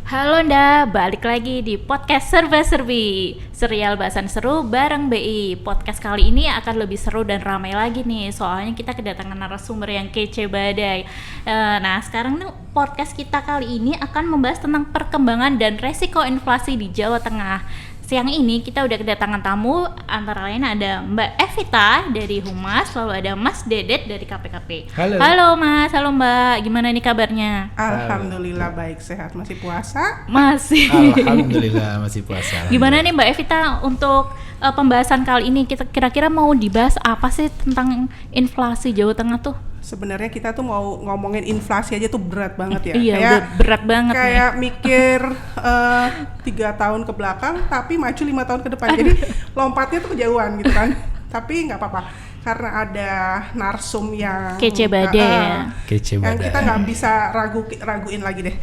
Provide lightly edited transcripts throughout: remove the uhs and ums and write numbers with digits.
Halo Nda, balik lagi di podcast Serba Serbi, serial bahasan seru bareng BI. Podcast kali ini akan lebih seru dan ramai lagi nih, soalnya kita kedatangan narasumber yang kece badai. Nah sekarang nih podcast kita kali ini akan membahas tentang perkembangan dan resiko inflasi di Jawa Tengah. Siang ini kita udah kedatangan tamu, antara lain ada Mbak Evita dari Humas, lalu ada Mas Dedet dari KPKP. Halo Mas, halo Mbak, gimana nih kabarnya? Alhamdulillah baik, sehat. Masih puasa? Masih. Alhamdulillah masih puasa. Gimana nih Mbak Evita untuk pembahasan kali ini, kita kira-kira mau dibahas apa sih tentang inflasi Jawa Tengah tuh? Sebenarnya kita tuh mau ngomongin inflasi aja tuh berat banget ya. Iya, kayak berat banget kayak nih. mikir 3 tahun ke belakang tapi maju 5 tahun ke depan. Jadi lompatnya tuh kejauhan gitu kan. Tapi nggak apa-apa karena ada narsum yang Kece badai ya. Kece yang badai. kita nggak bisa raguin lagi deh.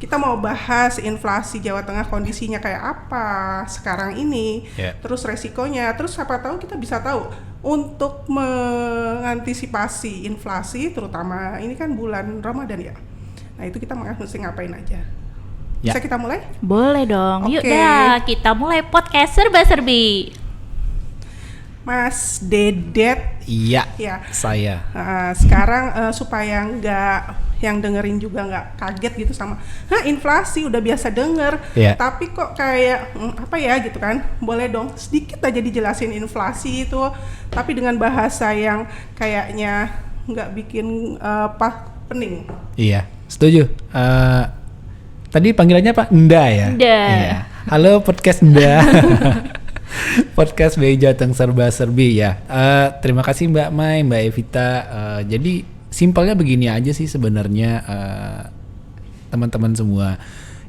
Kita mau bahas inflasi Jawa Tengah, kondisinya kayak apa sekarang ini, terus resikonya, terus siapa tahu kita bisa tahu untuk mengantisipasi inflasi, terutama ini kan bulan Ramadan ya. Nah itu kita mesti ngapain aja? Ya. Bisa kita mulai? Boleh dong, yuk Oke. dah kita mulai podcast Serba Serbi. Mas Dedet. Iya, Ya. saya. Sekarang supaya yang dengerin juga nggak kaget gitu sama inflasi udah biasa denger, Iya. tapi kok kayak apa ya gitu kan, boleh dong sedikit aja dijelasin inflasi itu tapi dengan bahasa yang kayaknya nggak bikin pening. Iya, setuju. Tadi panggilannya Pak Nda ya? Nda. Iya. Halo podcast Nda. Podcast BI Jateng Serba Serbi ya. Terima kasih Mbak Mai, Mbak Evita. Jadi simpelnya begini aja sih sebenarnya, teman-teman semua.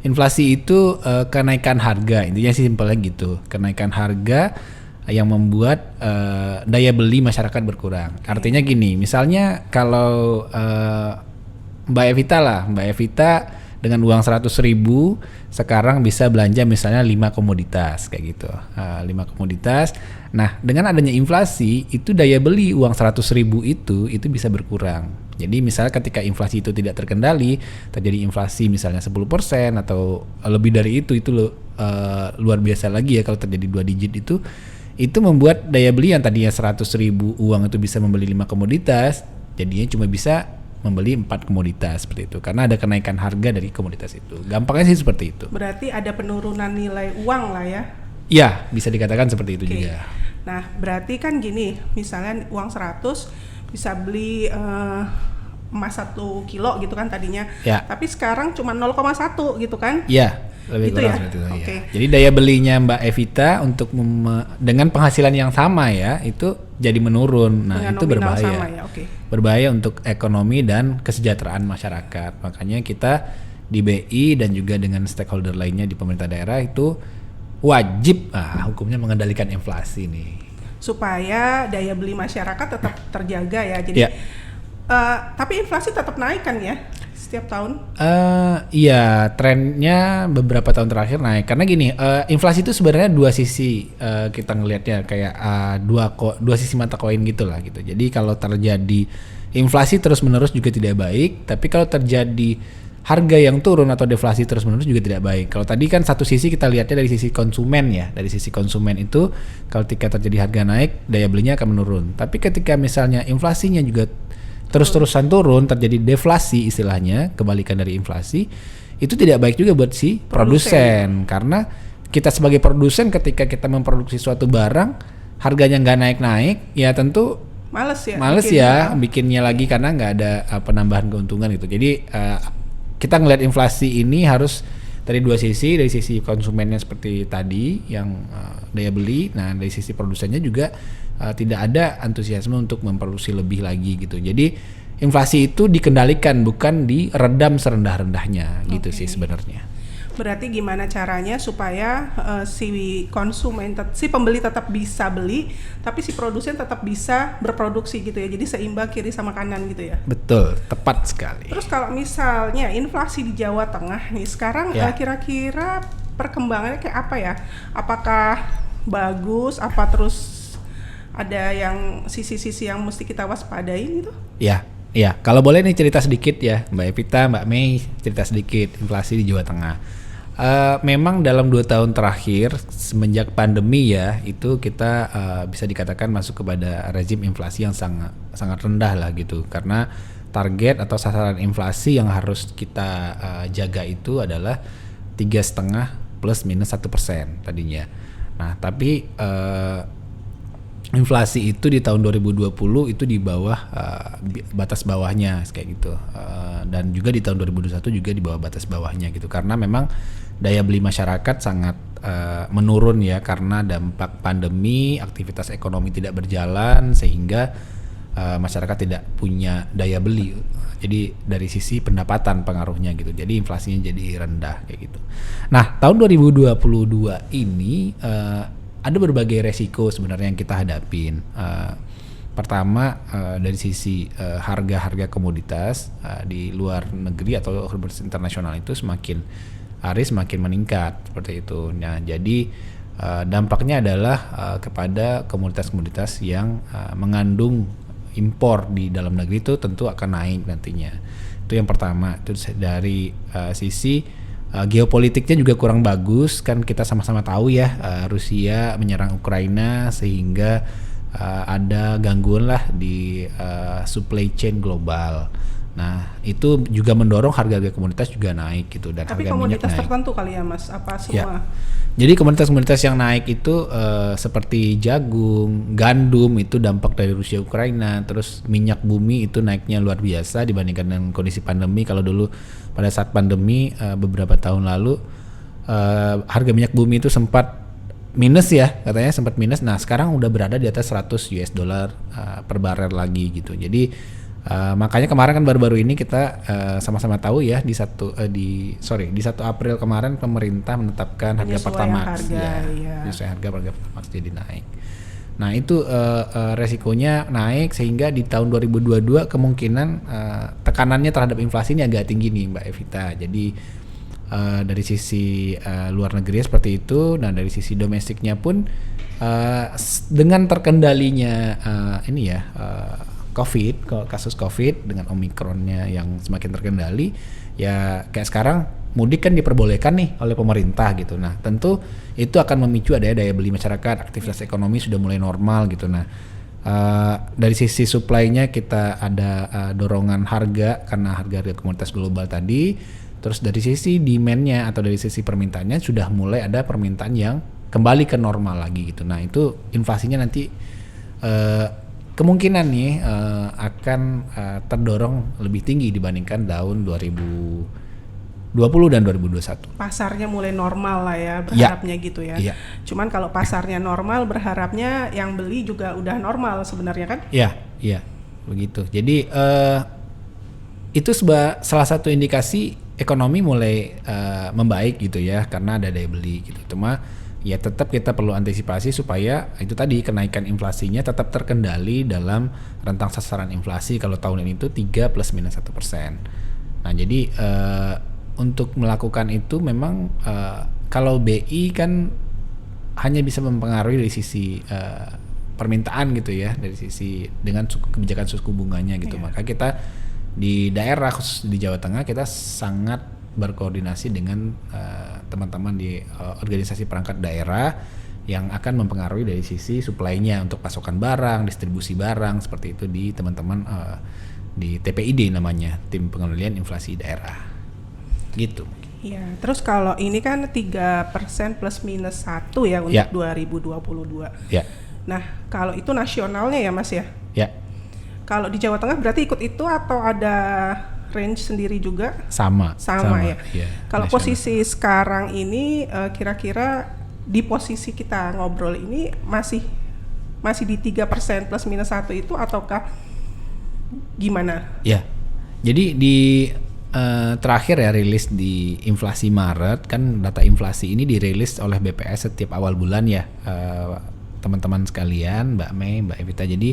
Inflasi itu kenaikan harga, intinya sih simpelnya gitu. Kenaikan harga yang membuat daya beli masyarakat berkurang. Artinya gini, misalnya kalau Mbak Evita dengan uang 100.000 sekarang bisa belanja misalnya 5 komoditas kayak gitu, 5 komoditas. Nah dengan adanya inflasi itu daya beli uang 100.000 itu bisa berkurang. Jadi misalnya ketika inflasi itu tidak terkendali, terjadi inflasi misalnya 10% atau lebih dari itu luar biasa lagi ya kalau terjadi 2 digit itu membuat daya beli yang tadinya 100.000 uang itu bisa membeli 5 komoditas, jadinya cuma bisa membeli 4 komoditas seperti itu karena ada kenaikan harga dari komoditas itu. Gampangnya sih seperti itu. Berarti ada penurunan nilai uang lah ya. Ya, bisa dikatakan seperti itu juga. Nah, berarti kan gini, misalnya uang 100 bisa beli emas 1 kilo gitu kan tadinya. Ya. Tapi sekarang cuma 0,1 gitu kan? Iya, lebih Gitu kurang ya? seperti itu. Oke. Ya. Jadi daya belinya Mbak Evita untuk dengan penghasilan yang sama ya, itu jadi menurun. Nah, Dengan itu nominal berbahaya. sama ya, oke. Berbahaya untuk ekonomi dan kesejahteraan masyarakat. Makanya kita di BI dan juga dengan stakeholder lainnya di pemerintah daerah itu wajib hukumnya mengendalikan inflasi nih. Supaya daya beli masyarakat tetap terjaga ya. Jadi Ya. tapi inflasi tetap naik kan ya setiap tahun? Iya, trennya beberapa tahun terakhir naik. Karena gini, inflasi itu sebenarnya dua sisi, kita ngelihatnya kayak dua sisi mata koin gitulah gitu. Jadi kalau terjadi inflasi terus-menerus juga tidak baik, tapi kalau terjadi harga yang turun atau deflasi terus-menerus juga tidak baik. Kalau tadi kan satu sisi kita lihatnya dari sisi konsumen ya. Dari sisi konsumen itu kalau ketika terjadi harga naik, daya belinya akan menurun. Tapi ketika misalnya inflasinya juga terus-terusan turun, terjadi deflasi istilahnya, kebalikan dari inflasi, itu tidak baik juga buat si produsen. Karena kita sebagai produsen ketika kita memproduksi suatu barang, harganya nggak naik-naik, ya tentu Males bikinnya lagi karena nggak ada penambahan keuntungan gitu. Jadi kita ngelihat inflasi ini harus dari dua sisi, dari sisi konsumennya seperti tadi yang daya beli, nah dari sisi produsennya juga tidak ada antusiasme untuk memproduksi lebih lagi gitu. Jadi inflasi itu dikendalikan, bukan diredam serendah-rendahnya gitu sih sebenarnya. Berarti gimana caranya supaya si pembeli tetap bisa beli, tapi si produsen tetap bisa berproduksi gitu ya. Jadi seimbang kiri sama kanan gitu ya. Betul, tepat sekali. Terus kalau misalnya inflasi di Jawa Tengah nih sekarang kira-kira perkembangannya kayak apa ya? Apakah bagus? Apa terus ada yang sisi-sisi yang mesti kita waspadai gitu? Ya, kalau boleh nih cerita sedikit ya, Mbak Evita, Mbak Mei, cerita sedikit inflasi di Jawa Tengah. Memang dalam 2 tahun terakhir semenjak pandemi ya, itu kita bisa dikatakan masuk kepada rezim inflasi yang sangat rendah lah gitu. Karena target atau sasaran inflasi yang harus kita jaga itu adalah 3,5 plus minus 1% tadinya. Nah, tapi inflasi itu di tahun 2020 itu di bawah batas bawahnya kayak gitu, dan juga di tahun 2021 juga di bawah batas bawahnya gitu, karena memang daya beli masyarakat sangat menurun ya, karena dampak pandemi, aktivitas ekonomi tidak berjalan sehingga masyarakat tidak punya daya beli. Jadi dari sisi pendapatan pengaruhnya gitu. Jadi inflasinya jadi rendah kayak gitu. Nah, tahun 2022 ini ada berbagai resiko sebenarnya yang kita hadapin. Pertama dari sisi harga-harga komoditas di luar negeri atau komoditas internasional itu semakin hari semakin meningkat seperti itu. Nah, jadi dampaknya adalah kepada komoditas-komoditas yang mengandung impor di dalam negeri itu tentu akan naik nantinya. Itu yang pertama. Itu dari sisi geopolitiknya juga kurang bagus, kan kita sama-sama tahu ya, Rusia menyerang Ukraina sehingga ada gangguan lah di supply chain global. Nah, itu juga mendorong harga-harga komoditas juga naik gitu, dan tapi harga minyak naik. komoditas tertentu kali ya Mas, apa semua? Ya. Jadi komoditas-komoditas yang naik itu seperti jagung, gandum itu dampak dari Rusia Ukraina, terus minyak bumi itu naiknya luar biasa dibandingkan dengan kondisi pandemi. Kalau dulu pada saat pandemi beberapa tahun lalu harga minyak bumi itu sempat minus ya, katanya sempat minus. Nah, sekarang udah berada di atas 100 US dollar per barel lagi gitu. Jadi makanya kemarin kan baru-baru ini kita sama-sama tahu ya di 1 April kemarin pemerintah menetapkan harga Pertamax penyesuaian harga Pertamax jadi naik. Nah, itu resikonya naik sehingga di tahun 2022 kemungkinan tekanannya terhadap inflasi ini agak tinggi nih Mbak Evita. Jadi dari sisi luar negeri seperti itu, nah dari sisi domestiknya pun dengan terkendalinya kasus COVID dengan Omikronnya yang semakin terkendali, ya kayak sekarang mudik kan diperbolehkan nih oleh pemerintah gitu. Nah, tentu itu akan memicu adanya daya beli masyarakat, aktivitas ekonomi sudah mulai normal gitu. Nah, dari sisi supply-nya kita ada dorongan harga karena harga-harga komoditas global tadi. Terus dari sisi demand-nya atau dari sisi permintaannya sudah mulai ada permintaan yang kembali ke normal lagi gitu. Nah, itu inflasinya nanti kemungkinan nih akan terdorong lebih tinggi dibandingkan tahun 2020 dan 2021. Pasarnya mulai normal lah ya, berharapnya gitu ya. Iya. Cuman kalau pasarnya normal, berharapnya yang beli juga udah normal sebenarnya kan? Iya, begitu. Jadi itu salah satu indikasi ekonomi mulai membaik gitu ya, karena ada daya beli gitu. Cuma ya tetap kita perlu antisipasi supaya itu tadi kenaikan inflasinya tetap terkendali dalam rentang sasaran inflasi kalau tahun ini itu 3 plus minus 1%. Nah, jadi untuk melakukan itu memang kalau BI kan hanya bisa mempengaruhi dari sisi permintaan gitu ya, dari sisi dengan kebijakan suku bunganya gitu. Maka kita di daerah khusus di Jawa Tengah kita sangat berkoordinasi dengan teman-teman di organisasi perangkat daerah yang akan mempengaruhi dari sisi supply-nya untuk pasokan barang, distribusi barang seperti itu di teman-teman di TPID namanya, Tim Pengendalian Inflasi Daerah. Gitu. Iya, terus kalau ini kan 3% plus minus 1 ya untuk 2022. Ya. Nah, kalau itu nasionalnya ya Mas ya? Ya. Kalau di Jawa Tengah berarti ikut itu atau ada range sendiri juga? Sama ya. Ya, kalau nasional. posisi sekarang ini kira-kira di posisi kita ngobrol ini masih di 3% plus minus 1 itu ataukah gimana? Ya. Jadi di terakhir ya rilis di inflasi Maret, kan data inflasi ini dirilis oleh BPS setiap awal bulan ya, teman-teman sekalian, Mbak Mei, Mbak Evita. Jadi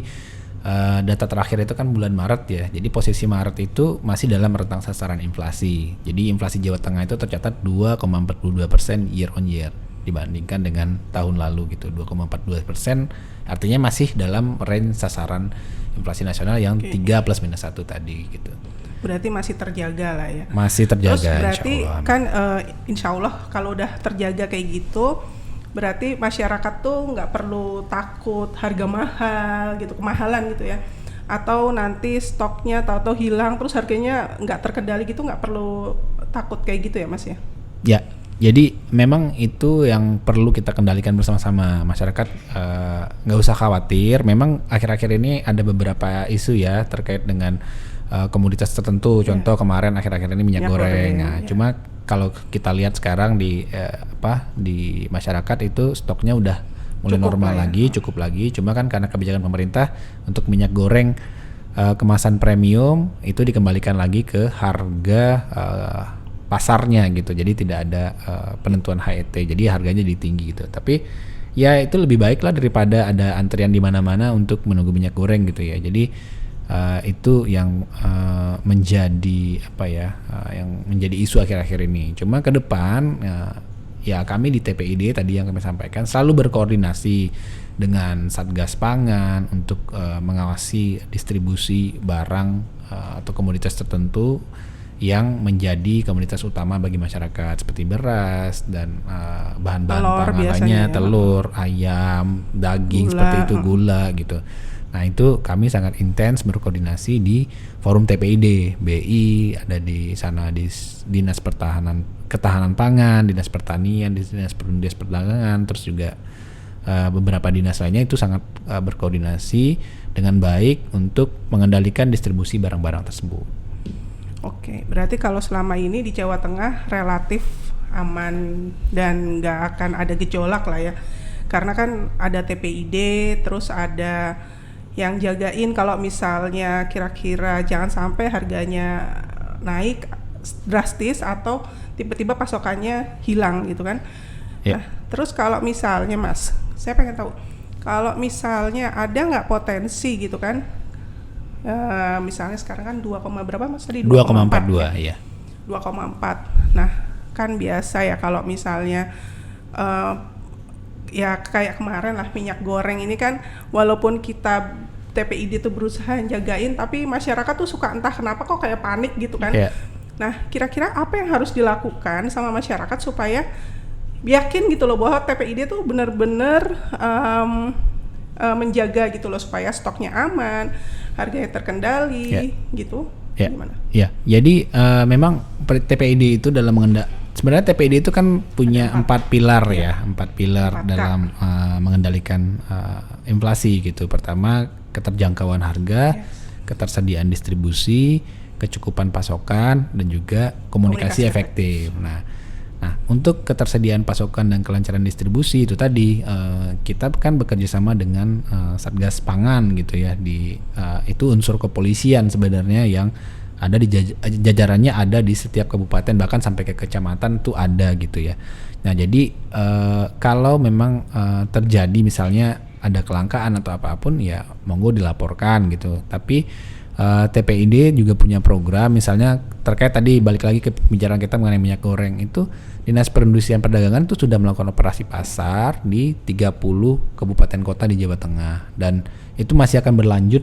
data terakhir itu kan bulan Maret ya. Jadi posisi Maret itu masih dalam rentang sasaran inflasi. Jadi inflasi Jawa Tengah itu tercatat 2,42% year on year dibandingkan dengan tahun lalu gitu, 2,42%, artinya masih dalam range sasaran inflasi nasional yang 3 plus minus 1 tadi gitu. Berarti masih terjaga lah ya. Masih terjaga. Terus berarti insya Allah. kan insya Allah kalau udah terjaga kayak gitu, berarti masyarakat tuh nggak perlu takut harga mahal gitu, kemahalan gitu ya. Atau nanti stoknya tahu-tahu hilang terus harganya nggak terkendali gitu, nggak perlu takut kayak gitu ya Mas ya? Ya, jadi memang itu yang perlu kita kendalikan bersama-sama masyarakat. Nggak usah khawatir. Memang akhir-akhir ini ada beberapa isu ya terkait dengan komoditas tertentu. Contoh kemarin akhir-akhir ini minyak goreng. Nah, cuma kalau kita lihat sekarang di masyarakat itu stoknya udah mulai normal lagi, cukup lagi. Cuma kan karena kebijakan pemerintah untuk minyak goreng kemasan premium itu dikembalikan lagi ke harga pasarnya gitu. Jadi tidak ada penentuan HET. Jadi harganya jadi tinggi gitu. Tapi ya itu lebih baik lah daripada ada antrian di mana-mana untuk menunggu minyak goreng gitu ya. Jadi itu yang menjadi yang menjadi isu akhir-akhir ini. Cuma ke depan ya kami di TPID tadi yang kami sampaikan selalu berkoordinasi dengan Satgas Pangan untuk mengawasi distribusi barang atau komoditas tertentu yang menjadi komoditas utama bagi masyarakat seperti beras dan bahan-bahan pangan lainnya, telur, ayam, daging, seperti itu, gula gitu. Nah itu kami sangat intens berkoordinasi di forum TPID, BI ada di sana, di Dinas Ketahanan Pangan, Dinas Pertanian, Dinas Perdagangan, terus juga beberapa dinas lainnya itu sangat berkoordinasi dengan baik untuk mengendalikan distribusi barang-barang tersebut. Oke, berarti kalau selama ini di Jawa Tengah relatif aman dan nggak akan ada gejolak lah ya, karena kan ada TPID, terus ada yang jagain kalau misalnya kira-kira jangan sampai harganya naik drastis atau tiba-tiba pasokannya hilang gitu kan. Nah, terus kalau misalnya Mas, saya pengen tahu kalau misalnya ada nggak potensi gitu kan, misalnya sekarang kan 2, berapa Mas tadi? 2,42 ya. 2,4. Nah, kan biasa ya kalau misalnya ya kayak kemarin lah minyak goreng ini kan, walaupun kita TPID itu berusaha jagain, tapi masyarakat tuh suka entah kenapa kok kayak panik gitu kan. Nah, kira-kira apa yang harus dilakukan sama masyarakat supaya yakin gitu loh bahwa TPID tuh benar-benar menjaga gitu loh supaya stoknya aman, harganya terkendali gitu. Gimana? Ya, jadi memang TPID itu dalam sebenarnya TPID itu kan punya 4 pilar ya, 4 pilar dalam mengendalikan inflasi gitu. Pertama, keterjangkauan harga, ketersediaan distribusi, kecukupan pasokan, dan juga komunikasi efektif. Nah, untuk ketersediaan pasokan dan kelancaran distribusi itu tadi kita kan bekerja sama dengan Satgas Pangan gitu ya. Itu unsur kepolisian sebenarnya yang ada di jajarannya, ada di setiap kabupaten, bahkan sampai ke kecamatan tuh ada gitu ya. Nah jadi kalau memang terjadi misalnya ada kelangkaan atau apapun ya monggo dilaporkan gitu. Tapi TPID juga punya program misalnya terkait tadi, balik lagi ke pembicaraan kita mengenai minyak goreng, itu Dinas Perindustrian Perdagangan itu sudah melakukan operasi pasar di 30 kabupaten kota di Jawa Tengah, dan itu masih akan berlanjut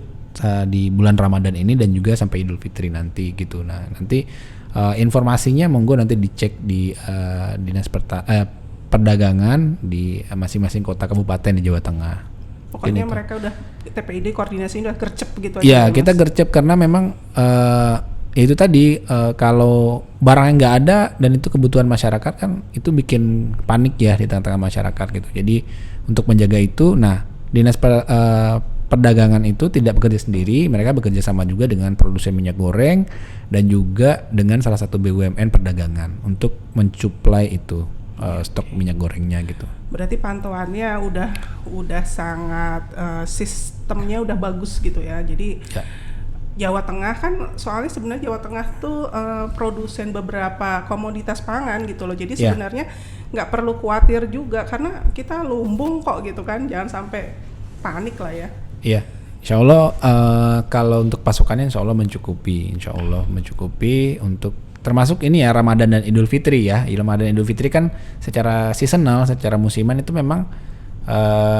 di bulan Ramadan ini dan juga sampai Idul Fitri nanti gitu. Nah nanti informasinya monggo nanti dicek di Dinas Perdagangan di masing-masing kota kabupaten di Jawa Tengah. Pokoknya mereka udah TPID koordinasi udah gercep gitu aja. Iya, kita gercep karena memang itu tadi kalau barangnya nggak ada dan itu kebutuhan masyarakat kan itu bikin panik ya di tengah-tengah masyarakat gitu. Jadi untuk menjaga itu, nah Dinas Perdagangan itu tidak bekerja sendiri, mereka bekerja sama juga dengan produsen minyak goreng dan juga dengan salah satu BUMN perdagangan untuk mensuplai itu stok minyak gorengnya gitu. Berarti pantauannya udah sangat sistemnya udah bagus gitu ya. Jadi Jawa Tengah kan soalnya sebenarnya Jawa Tengah tuh produsen beberapa komoditas pangan gitu loh. Jadi sebenarnya nggak perlu khawatir juga karena kita lumbung kok gitu kan. Jangan sampai panik lah ya. Iya, insya Allah kalau untuk pasokannya insya Allah mencukupi untuk termasuk ini ya Ramadan dan Idul Fitri ya. Ramadan dan Idul Fitri kan secara seasonal, secara musiman itu memang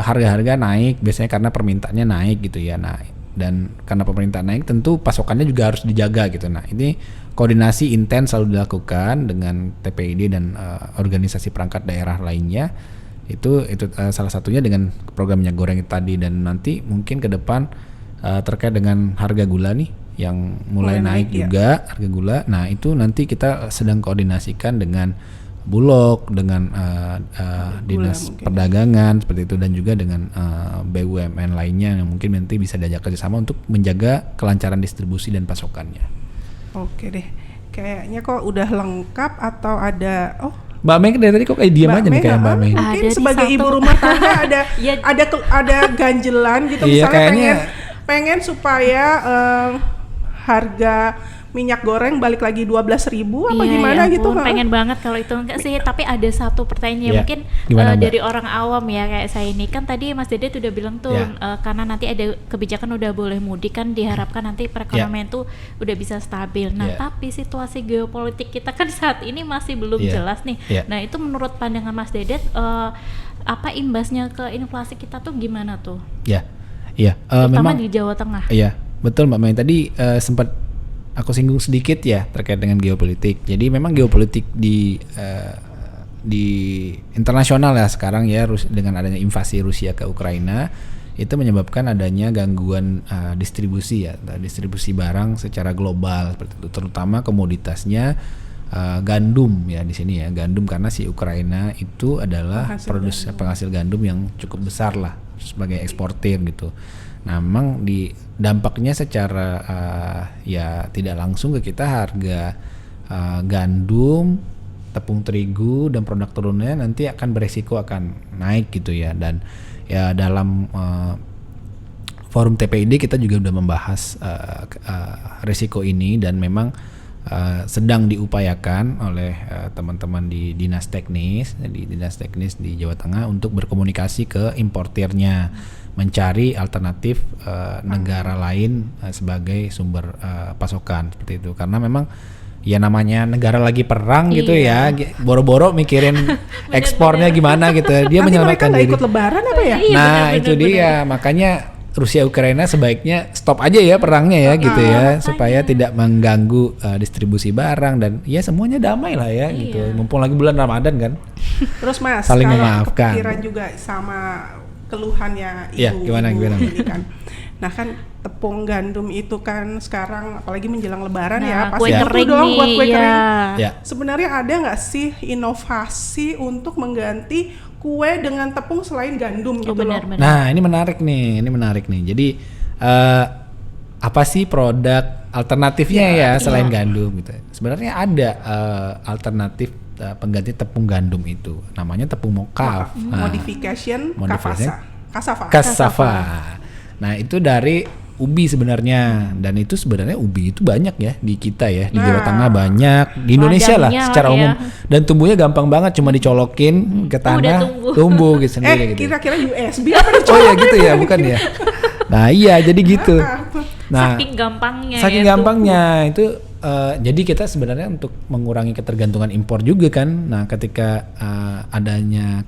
harga-harga naik biasanya karena permintaannya naik gitu ya. Nah, dan karena permintaan naik tentu pasokannya juga harus dijaga gitu. Nah, ini koordinasi intens selalu dilakukan dengan TPID dan organisasi perangkat daerah lainnya. Itu salah satunya dengan program minyak goreng tadi, dan nanti mungkin ke depan terkait dengan harga gula nih yang mulai naik juga ya. Harga gula. Nah, itu nanti kita sedang koordinasikan dengan Bulog, dengan Dinas Perdagangan seperti itu, dan juga dengan BUMN lainnya yang mungkin nanti bisa diajak kerjasama untuk menjaga kelancaran distribusi dan pasokannya. Oke deh, kayaknya kok udah lengkap atau ada Mbak Mei dari tadi kok kayak diam aja nih kayak Mbak Mei. Mungkin sebagai ibu rumah tangga ada ganjelan gitu, iya, misalnya pengen supaya harga minyak goreng balik lagi 12.000 apa gimana gitu. Pengen banget kalau itu. Enggak sih, tapi ada satu pertanyaan mungkin dari orang awam ya kayak saya ini. Kan tadi Mas Dedet udah bilang tuh karena nanti ada kebijakan udah boleh mudik kan diharapkan nanti perekonomian tuh udah bisa stabil. Nah, tapi situasi geopolitik kita kan saat ini masih belum jelas nih. Nah, itu menurut pandangan Mas Dedet apa imbasnya ke inflasi kita tuh gimana tuh? memang terutama di Jawa Tengah. Iya, betul Mbak Mei. Tadi sempat aku singgung sedikit ya terkait dengan geopolitik. Jadi memang geopolitik di internasional ya sekarang ya, dengan adanya invasi Rusia ke Ukraina itu menyebabkan adanya gangguan distribusi barang secara global seperti itu, terutama komoditasnya gandum ya di sini ya, gandum, karena si Ukraina itu adalah penghasil gandum yang cukup besar lah sebagai eksportir gitu. Nah, memang dampaknya secara ya tidak langsung ke kita, harga gandum, tepung terigu dan produk turunnya nanti akan beresiko akan naik gitu ya. Dan ya dalam forum TPID kita juga udah membahas resiko ini, dan memang sedang diupayakan oleh teman-teman di dinas teknis di Jawa Tengah untuk berkomunikasi ke importirnya, mencari alternatif negara lain sebagai sumber pasokan seperti itu, karena memang ya namanya negara lagi perang gitu ya, boro-boro mikirin ekspornya gimana gitu, dia menyelamatkan diri. Ikut lebaran apa ya? Nah, itu dia, makanya Rusia Ukraina sebaiknya stop aja ya perangnya ya gitu ya, supaya tidak mengganggu distribusi barang dan ya semuanya damai lah ya gitu. Mumpung lagi bulan Ramadan kan. Terus Mas, saling kalau memaafkan. kepikiran juga sama keluhannya ibu gimana? Ini kan. Nah kan tepung gandum itu kan sekarang apalagi menjelang lebaran ya pasti kering dong buat kue kering. Ya. Sebenarnya ada nggak sih inovasi untuk mengganti kue dengan tepung selain gandum gitu loh? Nah ini menarik nih. Jadi apa sih produk alternatifnya ya selain gandum gitu? Sebenarnya ada alternatif pengganti tepung gandum itu, namanya tepung mokaf. Modification Cassava. Nah itu dari ubi sebenarnya, dan itu sebenarnya ubi itu banyak ya di kita ya, di Jawa Tengah banyak, di Indonesia lah secara umum, dan tumbuhnya gampang banget, cuma dicolokin ke tanah tumbuh gitu sendiri gitu. Kira-kira USB apa dicolokin? Oh ya gitu ya, bukan ya. Nah iya jadi gitu. Nah saking gampangnya itu jadi kita sebenarnya untuk mengurangi ketergantungan impor juga kan. Nah ketika adanya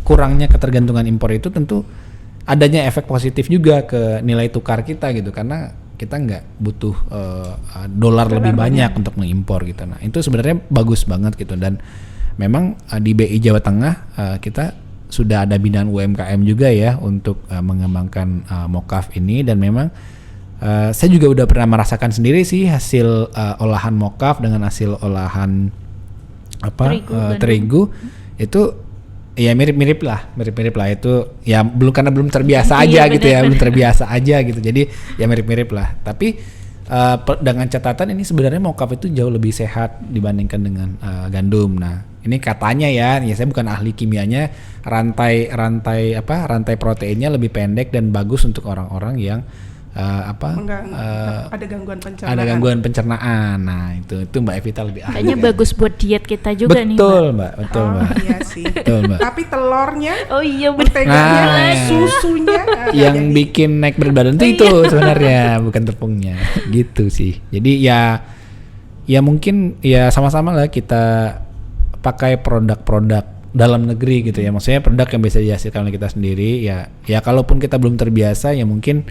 kurangnya ketergantungan impor itu tentu adanya efek positif juga ke nilai tukar kita gitu, karena kita nggak butuh dolar lebih banyak untuk mengimpor gitu. Nah itu sebenarnya bagus banget gitu, dan memang di BI Jawa Tengah kita sudah ada binaan UMKM juga ya untuk mengembangkan mokaf ini, dan memang saya juga udah pernah merasakan sendiri sih hasil olahan mokaf dengan hasil olahan terigu itu ya mirip-mirip lah itu ya karena belum terbiasa aja gitu ya, belum terbiasa aja gitu, jadi ya mirip-mirip lah, tapi dengan catatan ini sebenarnya mokaf itu jauh lebih sehat dibandingkan dengan gandum. Nah ini katanya ya saya bukan ahli kimianya, rantai proteinnya lebih pendek dan bagus untuk orang-orang yang ada gangguan pencernaan. Nah itu Mbak Evita lebih ahli. Kayaknya bagus buat diet kita juga nih Mbak. Betul Mbak. Iya sih. Betul Mbak. Tapi telurnya, menteganya, susunya yang bikin naik berat badan itu sebenarnya bukan tepungnya gitu sih. Jadi ya ya mungkin ya sama-sama lah kita pakai produk-produk dalam negeri gitu ya, maksudnya produk yang bisa dihasilkan oleh kita sendiri ya kalaupun kita belum terbiasa ya mungkin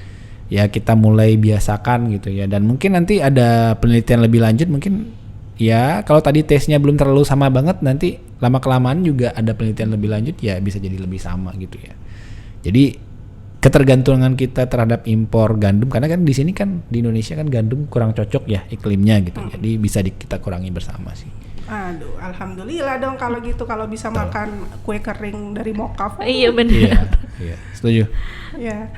ya kita mulai biasakan gitu ya, dan mungkin nanti ada penelitian lebih lanjut mungkin ya kalau tadi tesnya belum terlalu sama banget, nanti lama-kelamaan juga ada penelitian lebih lanjut ya bisa jadi lebih sama gitu ya. Jadi ketergantungan kita terhadap impor gandum, karena kan di sini kan di Indonesia kan gandum kurang cocok ya iklimnya gitu, jadi bisa kita kurangi bersama sih. Aduh, alhamdulillah dong kalau gitu, kalau bisa makan kue kering dari Mokaf. Iya benar. Iya, setuju. Ya,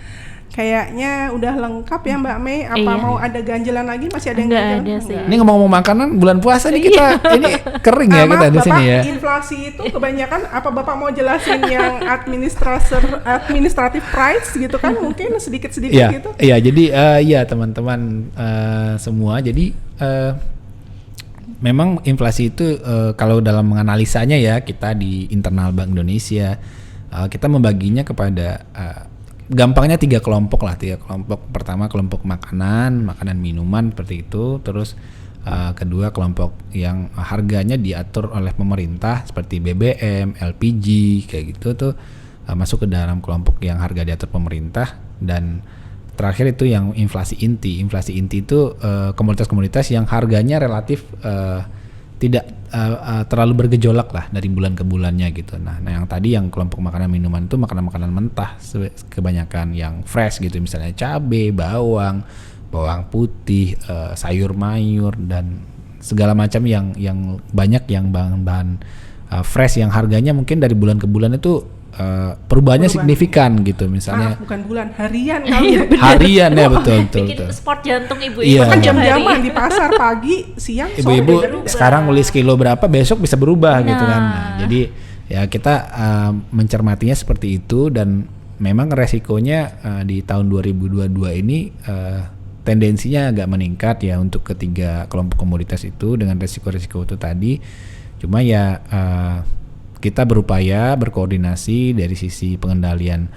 kayaknya udah lengkap ya Mbak Mei. Apa Iya. mau ada ganjelan lagi? Masih ada yang Enggak ganjelan? ada sih. Ini ngomong-ngomong makanan bulan puasa nih kita, ini kering ya kita di sini ya. Inflasi itu kebanyakan apa Bapak mau jelasin yang administrative price gitu kan? Mungkin sedikit-sedikit Iya, gitu. iya. Jadi ya teman-teman semua. Jadi memang inflasi itu kalau dalam menganalisanya ya kita di internal Bank Indonesia kita membaginya kepada gampangnya 3 kelompok lah. 3 kelompok. Pertama kelompok makanan minuman seperti itu. Terus kedua kelompok yang harganya diatur oleh pemerintah seperti BBM, LPG kayak gitu tuh masuk ke dalam kelompok yang harga diatur pemerintah. Dan terakhir itu yang inflasi inti. Inflasi inti itu komoditas-komoditas yang harganya relatif tidak terlalu bergejolak lah dari bulan ke bulannya gitu. Nah yang tadi yang kelompok makanan minuman itu makanan-makanan mentah kebanyakan yang fresh gitu, misalnya cabai, bawang putih, sayur mayur dan segala macam yang banyak yang bahan-bahan fresh yang harganya mungkin dari bulan ke bulan itu perubahannya signifikan gitu, misalnya bukan bulan, harian kali ya. Harian ya, betul. Bikin sport jantung ibu-ibu. Iya. Kan jam-jaman di pasar pagi, siang, sore. Ibu-ibu berubah. sekarang beli sekilo berapa, besok bisa berubah gitu kan. Nah, jadi ya kita mencermatinya seperti itu, dan memang resikonya di tahun 2022 ini tendensinya agak meningkat ya untuk ketiga kelompok komoditas itu dengan resiko-resiko itu tadi. Cuma ya kita berupaya berkoordinasi dari sisi pengendalian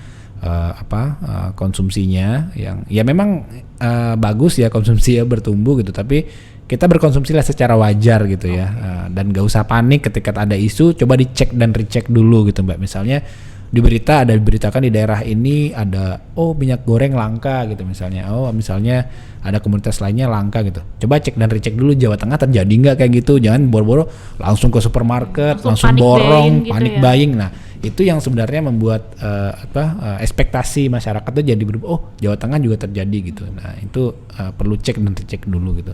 konsumsinya yang ya memang bagus ya konsumsi ya bertumbuh gitu, tapi kita berkonsumsi lah secara wajar gitu ya. Dan gak usah panik ketika ada isu, coba dicek dan recheck dulu gitu Mbak. Misalnya diberitakan di daerah ini ada minyak goreng langka gitu misalnya, misalnya ada komoditas lainnya langka gitu, coba cek dan recheck dulu Jawa Tengah terjadi nggak kayak gitu. Jangan boro-boro langsung ke supermarket langsung borong panik buying. Nah itu yang sebenarnya membuat ekspektasi masyarakat tuh jadi berubah, Jawa Tengah juga terjadi gitu. Nah itu perlu cek dan recheck dulu gitu.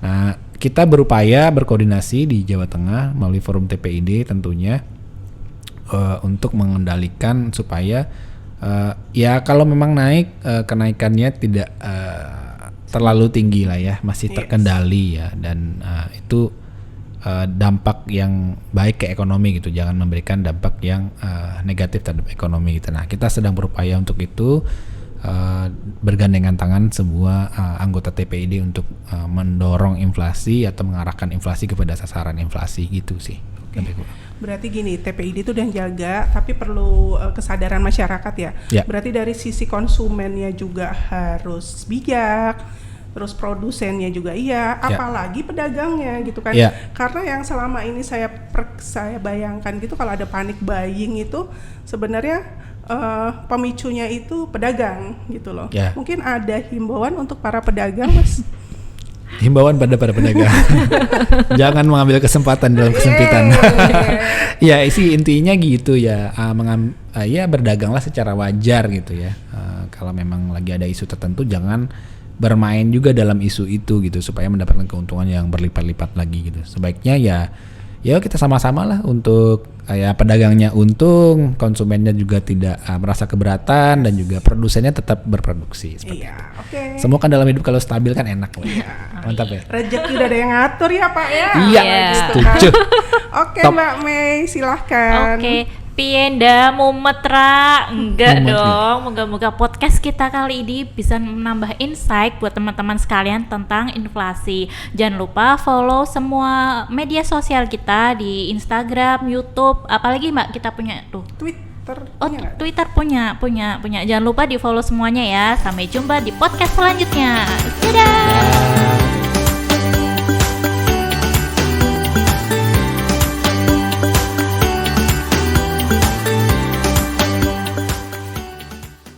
Nah kita berupaya berkoordinasi di Jawa Tengah melalui forum TPID tentunya untuk mengendalikan supaya ya kalau memang naik kenaikannya tidak terlalu tinggi lah ya, masih terkendali ya, dan itu dampak yang baik ke ekonomi gitu, jangan memberikan dampak yang negatif terhadap ekonomi gitu. Nah kita sedang berupaya untuk itu, bergandengan tangan semua anggota TPID untuk mendorong inflasi atau mengarahkan inflasi kepada sasaran inflasi gitu sih. Berarti gini, TPID itu udah jaga, tapi perlu kesadaran masyarakat ya. Berarti dari sisi konsumennya juga harus bijak, terus produsennya juga apalagi pedagangnya gitu kan. Karena yang selama ini saya bayangkan gitu, kalau ada panic buying itu sebenarnya pemicunya itu pedagang gitu loh. Mungkin ada himbauan untuk para pedagang, Mas. Himbauan pada pedagang, jangan mengambil kesempatan dalam kesempitan. Ya isi intinya gitu ya, ya berdaganglah secara wajar gitu ya. Kalau memang lagi ada isu tertentu, jangan bermain juga dalam isu itu gitu, supaya mendapatkan keuntungan yang berlipat-lipat lagi gitu. Sebaiknya ya kita sama-sama lah untuk ya pedagangnya untung, konsumennya juga tidak merasa keberatan, dan juga produsennya tetap berproduksi seperti itu. Semua kan dalam hidup kalau stabil kan enak lah. Mantap ya. Rezeki udah ada yang ngatur ya Pak ya. Iya, setuju. Oke Mbak Mei, silahkan. Pienda mumetra enggak dong. Moga-moga podcast kita kali ini bisa menambah insight buat teman-teman sekalian tentang inflasi. Jangan lupa follow semua media sosial kita di Instagram, YouTube, apalagi Mbak kita punya Twitter punya. Jangan lupa di follow semuanya ya. Sampai jumpa di podcast selanjutnya. Dadah.